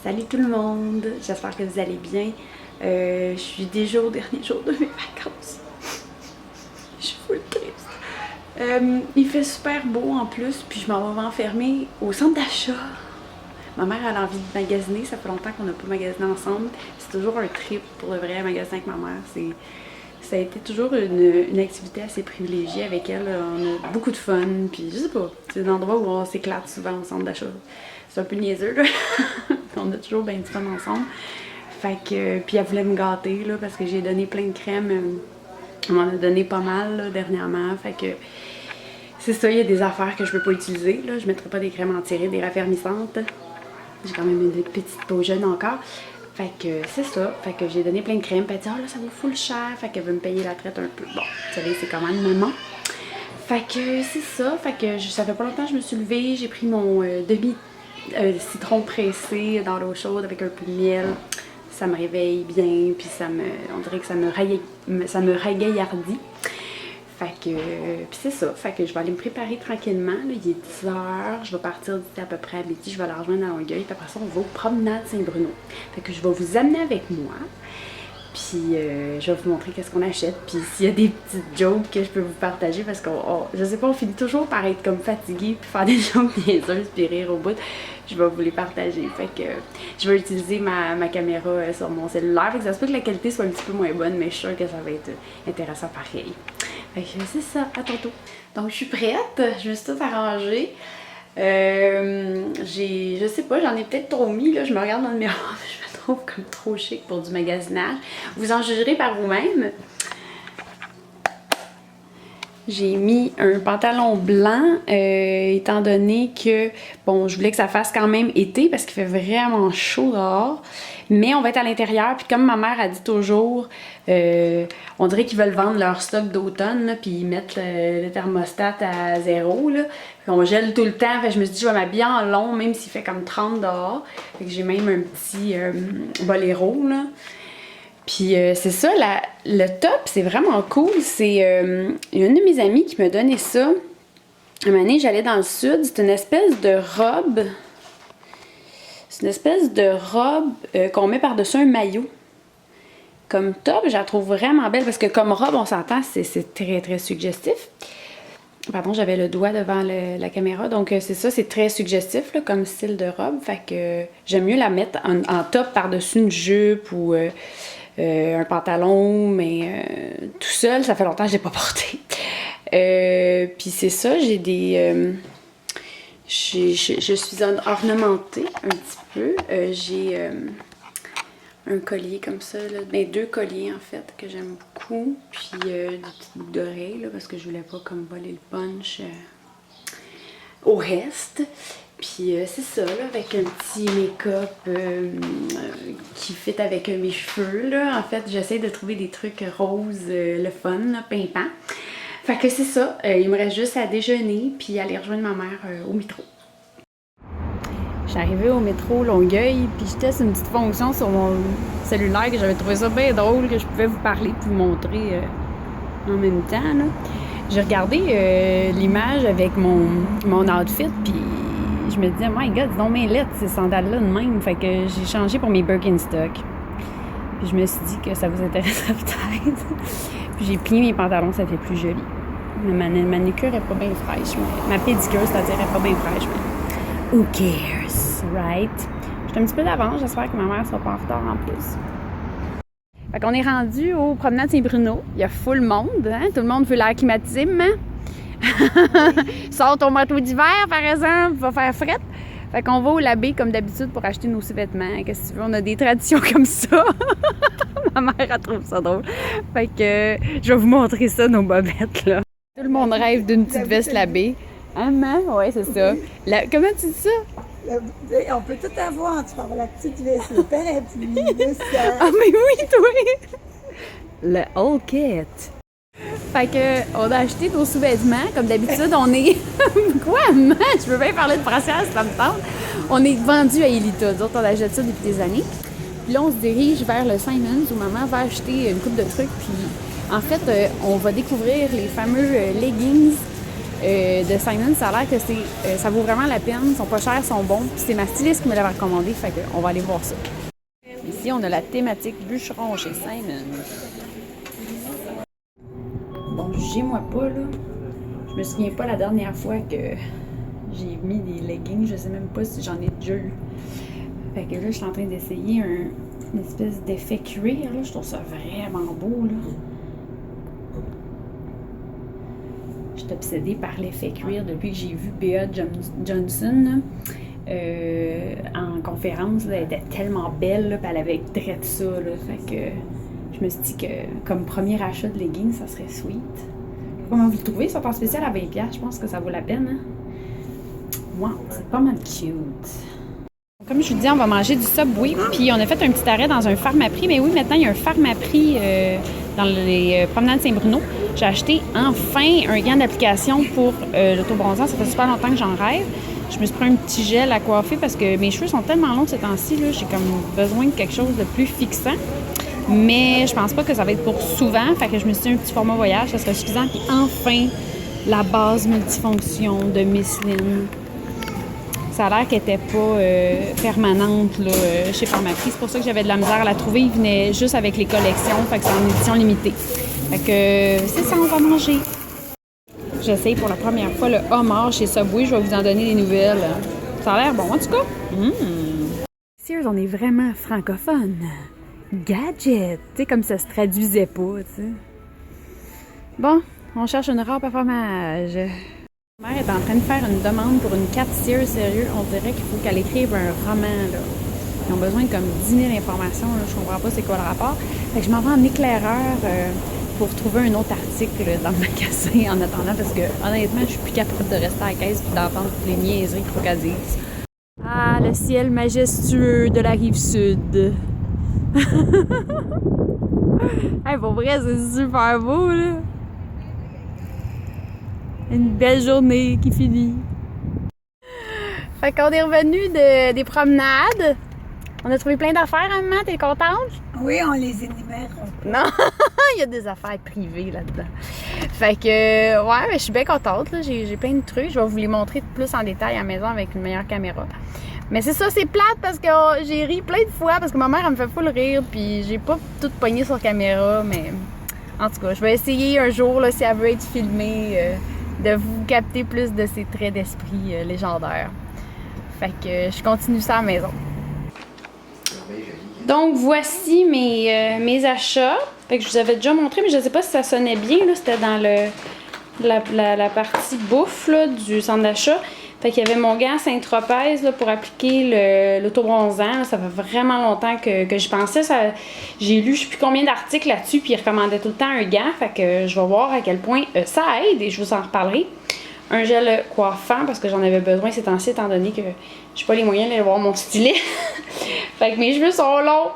Salut tout le monde, j'espère que vous allez bien. Je suis déjà au dernier jour de mes vacances. Je suis full triste. Il fait super beau en plus, puis je m'en vais m'enfermer au centre d'achat. Ma mère a envie de magasiner, ça fait longtemps qu'on n'a pas magasiné ensemble. C'est toujours un trip pour le vrai magasiner avec ma mère. Ça a été toujours une activité assez privilégiée avec elle. On a beaucoup de fun, puis je sais pas, c'est un endroit où on s'éclate souvent au centre d'achat. C'est un peu niaiseux, là. On a toujours bien du fun ensemble. Fait que, puis elle voulait me gâter, là, parce que j'ai donné plein de crèmes. On m'en a donné pas mal, là, dernièrement. Fait que, c'est ça, il y a des affaires que je peux pas utiliser, là. Je mettrai pas des crèmes anti-rides, des raffermissantes. J'ai quand même une petite peau jeune encore. Fait que c'est ça. Fait que j'ai donné plein de crèmes. Puis elle dit, oh là, ça vaut full cher. Fait qu'elle veut me payer la traite un peu. Bon, vous savez, c'est quand même maman. Fait que c'est ça. Fait que ça fait pas longtemps que je me suis levée. J'ai pris mon citron pressé dans l'eau chaude avec un peu de miel. Ça me réveille bien. Puis on dirait que ça me ragaillardit. Fait que, puis c'est ça, fait que je vais aller me préparer tranquillement, là, il est 10h, je vais partir d'ici à peu près à midi, je vais la rejoindre à Longueuil, puis après ça on va au promenade Saint-Bruno. Fait que je vais vous amener avec moi, puis je vais vous montrer qu'est-ce qu'on achète, puis s'il y a des petites jokes que je peux vous partager, parce qu'on, je sais pas, on finit toujours par être comme fatigué, puis faire des jokes niaiseuses, puis rire au bout, je vais vous les partager. Fait que je vais utiliser ma caméra sur mon cellulaire, fait que ça se peut que la qualité soit un petit peu moins bonne, mais je suis sûre que ça va être intéressant pareil. Fait que c'est ça, à tantôt. Donc je suis prête, je me suis tout arrangée. Je sais pas, j'en ai peut-être trop mis, là, je me regarde dans le miroir, je me trouve comme trop chic pour du magasinage. Vous en jugerez par vous-même. J'ai mis un pantalon blanc, étant donné que, bon, je voulais que ça fasse quand même été parce qu'il fait vraiment chaud dehors. Mais on va être à l'intérieur, puis comme ma mère a dit toujours, on dirait qu'ils veulent vendre leur stock d'automne, puis ils mettent le thermostat à 0, là. On gèle tout le temps, fait que je me suis dit, je vais m'habiller en long, même s'il fait comme 30 dehors. Fait que j'ai même un petit boléro, là. Puis c'est ça, le top, c'est vraiment cool. C'est une de mes amies qui m'a donné ça. Un moment donné, j'allais dans le sud. C'est une espèce de robe. C'est une espèce de robe qu'on met par-dessus un maillot. Comme top, je la trouve vraiment belle parce que comme robe, on s'entend, c'est très, très suggestif. Pardon, j'avais le doigt devant la caméra. Donc c'est ça, c'est très suggestif là, comme style de robe. Fait que j'aime mieux la mettre en top par-dessus une jupe ou... un pantalon, mais tout seul, ça fait longtemps que je l'ai pas porté. Puis c'est ça, j'ai des... je suis ornementée un petit peu. J'ai un collier comme ça, là. Ben, 2 colliers en fait, que j'aime beaucoup. Puis des petites boucles d'oreilles, là, parce que je voulais pas comme voler le punch au reste. Puis c'est ça, là, avec un petit make-up qui fit avec mes cheveux, là. En fait, j'essaie de trouver des trucs roses, le fun, là, pimpant. Fait que c'est ça, il me reste juste à déjeuner puis aller rejoindre ma mère au métro. Je suis arrivée au métro Longueuil, puis je teste une petite fonction sur mon cellulaire que j'avais trouvé ça bien drôle, que je pouvais vous parler puis vous montrer en même temps, là. J'ai regardé l'image avec mon outfit, puis je me disais, my God, ils ont mes lettres, ces sandales-là de même. Fait que j'ai changé pour mes Birkenstock. Puis je me suis dit que ça vous intéresserait peut-être. Puis j'ai plié mes pantalons, ça fait plus joli. Mais ma manucure est pas bien fraîche. Ma pédicure, c'est-à-dire, est pas bien fraîche. Mais who cares, right? J'étais un petit peu d'avance, j'espère que ma mère sera pas en retard en plus. Fait qu'on est rendu au promenade Saint-Bruno. Il y a full monde, hein? Tout le monde veut l'air climatisé, hein? Sors ton manteau d'hiver, par exemple, va faire fret. Fait qu'on va au Labé, comme d'habitude, pour acheter nos sous-vêtements. Qu'est-ce que tu veux? On a des traditions comme ça. Ma mère, elle trouve ça drôle. Fait que je vais vous montrer ça, nos bobettes, là. Tout le monde rêve d'une petite veste Labé. Hein, maman? Ouais, c'est ça. Comment tu dis ça? On peut tout avoir. Tu peux avoir la petite veste, le parapluie, ça. Ah, mais oui, toi! Le whole kit. Fait que, on a acheté nos sous-vêtements. Comme d'habitude, on est... Quoi, maman? Je peux bien parler de brassière si ça me tente. On est vendu à Elita. D'autres, on achète ça depuis des années. Puis là, on se dirige vers le Simons où maman va acheter une coupe de trucs. Puis, en fait, on va découvrir les fameux leggings de Simon. Ça a l'air que ça vaut vraiment la peine. Ils sont pas chers, ils sont bons. Puis c'est ma styliste qui me l'avait recommandé, fait qu'on va aller voir ça. Ici, on a la thématique bûcheron chez Simon. Bon, jugez-moi pas, là. Je me souviens pas la dernière fois que j'ai mis des leggings. Je sais même pas si j'en ai déjà eu. Fait que là, je suis en train d'essayer une espèce d'effet cuir, là. Je trouve ça vraiment beau, là. Je suis obsédée par l'effet cuir depuis que j'ai vu Bea Johnson en conférence. Là, elle était tellement belle, là, puis elle avait drette ça. Là, fait que je me suis dit que comme premier achat de leggings, ça serait sweet. Comment vous le trouvez? Ils sont en spécial à 20$. Je pense que ça vaut la peine. Hein? Wow, c'est pas mal cute. Comme je vous dis, on va manger du Subway. Puis on a fait un petit arrêt dans un Pharmaprix. Mais oui, maintenant, il y a un Pharmaprix dans les promenades Saint-Bruno. J'ai acheté enfin un gant d'application pour l'autobronzant. Ça fait super longtemps que j'en rêve. Je me suis pris un petit gel à coiffer parce que mes cheveux sont tellement longs ces temps-ci. J'ai comme besoin de quelque chose de plus fixant. Mais je pense pas que ça va être pour souvent. Fait que je me suis dit un petit format voyage, ça serait suffisant. Puis enfin, la base multifonction de Miss Lynn. Ça a l'air qu'elle n'était pas permanente là, chez Pharmaprix. C'est pour ça que j'avais de la misère à la trouver. Il venait juste avec les collections. Fait que c'est en édition limitée. Fait que c'est ça, on va manger. J'essaye pour la première fois le homard chez Subway. Je vais vous en donner des nouvelles. Ça a l'air bon, en tout cas. Sears, on est vraiment francophone. Gadget, tu sais, comme ça se traduisait pas, tu sais. Bon, on cherche une robe à fromage. Ma mère est en train de faire une demande pour une carte Sears, sérieux. On dirait qu'il faut qu'elle écrive un roman, là. Ils ont besoin de comme 10 000 informations, là. Je comprends pas c'est quoi le rapport. Fait que je m'en vais en éclaireur pour trouver un autre article dans le magasin en attendant, parce que honnêtement, je suis plus capable de rester à la caisse et d'entendre toutes les niaiseries qu'il faut qu'elle dise. Ah, le ciel majestueux de la rive sud. Hey, pour vrai, c'est super beau, là. Une belle journée qui finit. Fait qu'on est revenu des promenades. On a trouvé plein d'affaires, hein, maman? T'es contente? Oui, on les énumère. Non, il y a des affaires privées là-dedans. Fait que, ouais, mais je suis bien contente, là. J'ai plein de trucs. Je vais vous les montrer plus en détail à la maison avec une meilleure caméra. Mais c'est ça, c'est plate parce que j'ai ri plein de fois parce que ma mère, elle me fait full rire puis j'ai pas tout pogné sur caméra, mais en tout cas, je vais essayer un jour, là, si elle veut être filmée, de vous capter plus de ses traits d'esprit légendaires. Fait que je continue ça à la maison. Donc voici mes achats. Fait que je vous avais déjà montré, mais je sais pas si ça sonnait bien, là, c'était dans la partie bouffe là, du centre d'achat. Fait qu'il y avait mon gant Saint-Tropez là, pour appliquer l'autobronzant. Ça fait vraiment longtemps que j'y pensais. J'ai lu je sais plus combien d'articles là-dessus, puis ils recommandaient tout le temps un gant. Fait que je vais voir à quel point ça aide et je vous en reparlerai. Un gel coiffant parce que j'en avais besoin ces temps-ci étant donné que j'ai pas les moyens d'aller voir mon stylet. Fait que mes cheveux sont longs.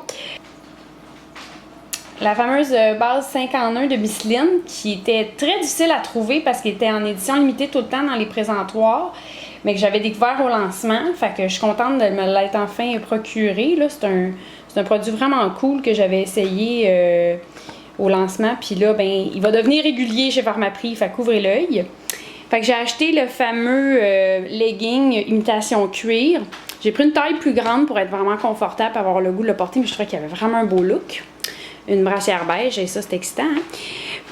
La fameuse base 5 en 1 de Miss Lynn qui était très difficile à trouver parce qu'elle était en édition limitée tout le temps dans les présentoirs, mais que j'avais découvert au lancement. Fait que je suis contente de me l'être enfin procuré. C'est un produit vraiment cool que j'avais essayé au lancement. Puis là, ben, il va devenir régulier chez Pharmaprix. Fait qu'ouvrez l'œil. Fait que j'ai acheté le fameux legging imitation cuir. J'ai pris une taille plus grande pour être vraiment confortable et avoir le goût de le porter, mais je trouvais qu'il y avait vraiment un beau look. Une brassière beige, et ça, c'est excitant. Hein?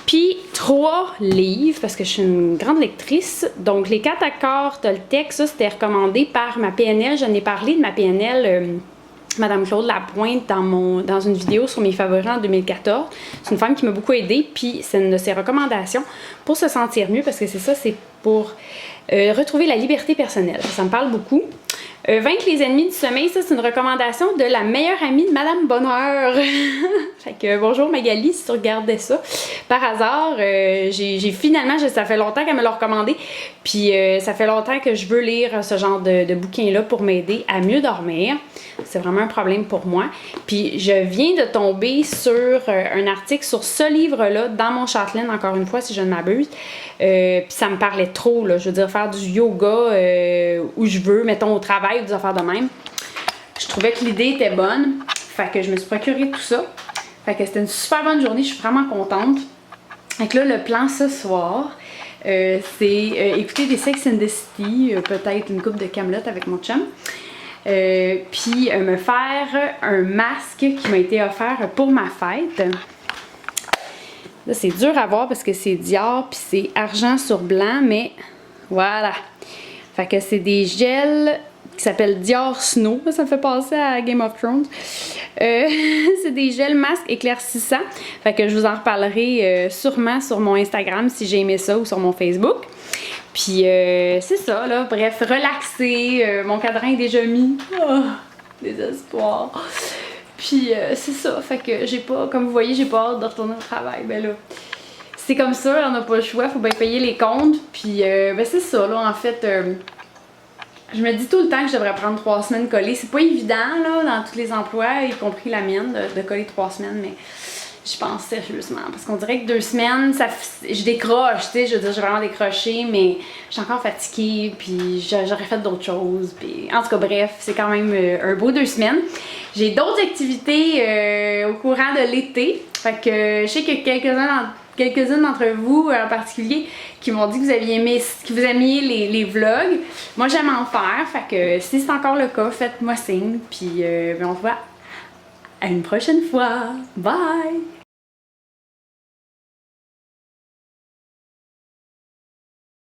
Puis 3 livres, parce que je suis une grande lectrice. Donc, les 4 accords Toltec, ça, c'était recommandé par ma PNL. J'en ai parlé de ma PNL, Madame Claude Lapointe, dans une vidéo sur mes favoris en 2014. C'est une femme qui m'a beaucoup aidée, puis c'est une de ses recommandations pour se sentir mieux, parce que c'est ça, c'est pour retrouver la liberté personnelle. Ça me parle beaucoup. Vaincre les ennemis du sommeil, ça c'est une recommandation de la meilleure amie de Madame Bonheur. Fait que bonjour Magali, si tu regardais ça. Par hasard, j'ai finalement, ça fait longtemps qu'elle me l'a recommandé, puis ça fait longtemps que je veux lire ce genre de bouquin-là pour m'aider à mieux dormir. C'est vraiment un problème pour moi. Puis je viens de tomber sur un article sur ce livre-là dans mon Châtelaine, encore une fois, si je ne m'abuse. Puis ça me parlait trop, là. Je veux dire, faire du yoga où je veux, mettons au travail ou des affaires de même. Je trouvais que l'idée était bonne. Fait que je me suis procuré tout ça. Fait que c'était une super bonne journée. Je suis vraiment contente. Fait que là, le plan ce soir, c'est écouter des Sex and the City, peut-être une coupe de Camelot avec mon chum. Puis me faire un masque qui m'a été offert pour ma fête. Là, c'est dur à voir parce que c'est Dior puis c'est argent sur blanc, mais voilà. Fait que c'est des gels qui s'appellent Dior Snow. Ça me fait penser à Game of Thrones. C'est des gels masques éclaircissants. Fait que je vous en reparlerai sûrement sur mon Instagram si j'ai aimé ça ou sur mon Facebook. Puis c'est ça, là. Bref, relaxer. Mon cadran est déjà mis. Oh, désespoir. Puis c'est ça, fait que j'ai pas, comme vous voyez, j'ai pas hâte de retourner au travail. Ben là, c'est comme ça, on n'a pas le choix, faut bien payer les comptes. Puis ben c'est ça, là, en fait, je me dis tout le temps que je devrais prendre 3 semaines collées. C'est pas évident, là, dans tous les emplois, y compris la mienne, de coller 3 semaines, mais je pense sérieusement. Parce qu'on dirait que 2 semaines, je décroche, tu sais, je veux dire, j'ai vraiment décroché, mais je suis encore fatiguée, puis j'aurais fait d'autres choses. Puis, en tout cas, bref, c'est quand même un beau 2 semaines. J'ai d'autres activités au courant de l'été. Fait que je sais que quelques-unes d'entre vous en particulier qui m'ont dit que vous aimiez les vlogs. Moi, j'aime en faire. Fait que si c'est encore le cas, faites-moi signe. Puis ben, on se voit à une prochaine fois. Bye!